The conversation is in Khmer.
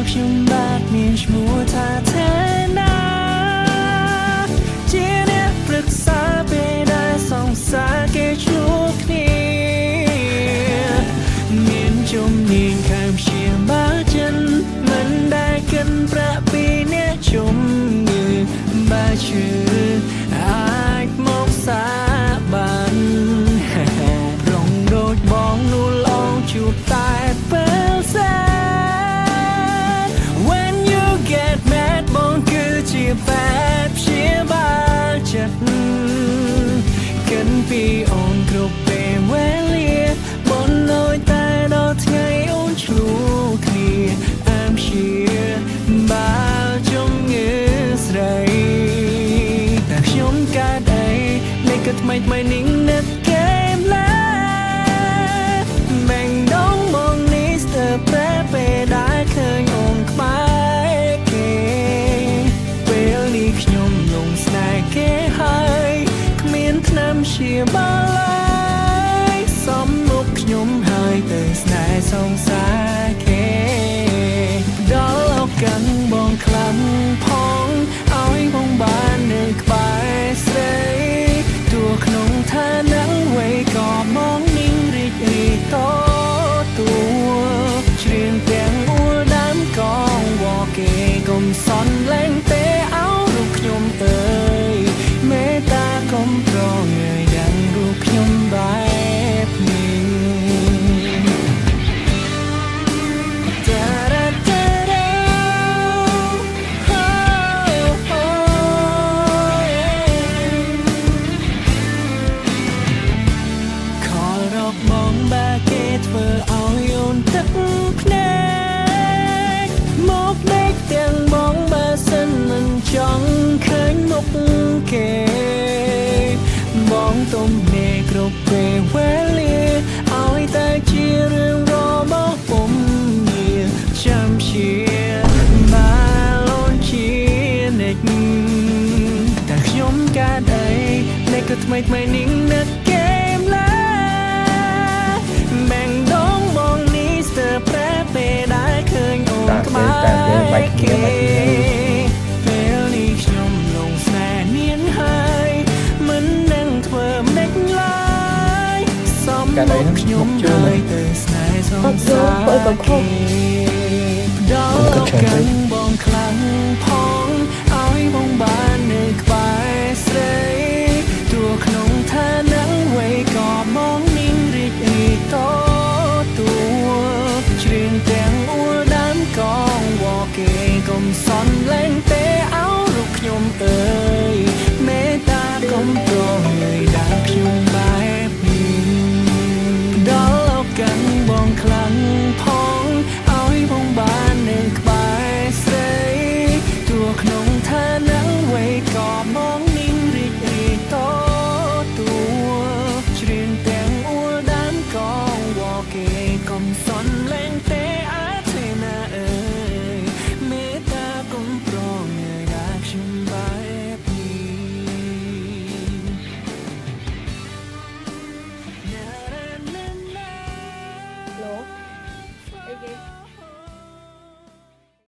ខ្ញុំបាទមានឈ្មោះថាថែណាជាអ្នកប្រឹក្សាពេលដែលសង្សារគេជួបគ្នាមានជំនាញខាងព្យាបាលចិនមិនដែលកិនប្រាក់ពីអ្នកជំងឺបើឈឺអាចមកសាបានរងដូចបងនោះឡងជួបតែពេលសែWhen you get mad បងគឺជាបែបព្យាបាលចិត្តកិនពីអូនគ្រប់ពេលវេលាបងនៅតែដល់ថ្ងៃអូនឆ្លូគ្នាI'm here បាលជំងឺស្រីតែខ្ញុំកើតអីលេខក៏ថ្មីនេះនឹកគេមឡាបែងដងមកនេះស្ទើរប្រែពេលដែលឃើញអូនក្បែរគេពេលនេះខ្ញុំលងស្នេហ៍គេហើយគ្មានថ្នាំព្យាបាលឡើយសំមុខខ្ញុំហើយទៅស្នេហ៍សងសារគេដល់ឱកាសបងខ្លាំងផងឲ្យបងបាននៅក្បែរស្រីទោះក្នុងឋានៈអ្វីក៏មកนิ่งរីករាយតទួច្រៀងទាំងអួលដើមកងវ៉គេកុំសន់លែងទេអោរូបខ្ញុំអើយមេត្តាកុំប្រងើយយ៉ាងរូបខ្ញុំបែបនេះបងបែគេធ្វើឲ្យអូនទឹកភ្នែកមកដេកទាំងបងបើសិនមិនចង់ឃើញមុខគេបងទុំនេគ្រប់ពេលវេលាឲ្យតែជារឿងរបស់ពុំមានចាំជាបាលូនជានិចតែខ្ញុំកើតអីលេខក៏ថ្មីនេះនឹកគេមឡាបែងដងបងនេះស្ទើរប្រែពេលដែលឃើញអូនក្បែរគេពេលនេះខ្ញុំលងស្នេហ៍នាងហើយមិននឹងធ្វើម៉េចឡើយសំមុខខ្ញុំហើយទៅស្នេហ៍សងសារគេដល់ឱកាសបងខ្លាំងផងឲ្យបងបាននៅក្បែរស្រីទោះក្នុងឋានៈអ្វីក៏មកนิ่งរីករាយតទួច្រៀងទាំងអួលដើមកងវ៉គេកុំសន់លែង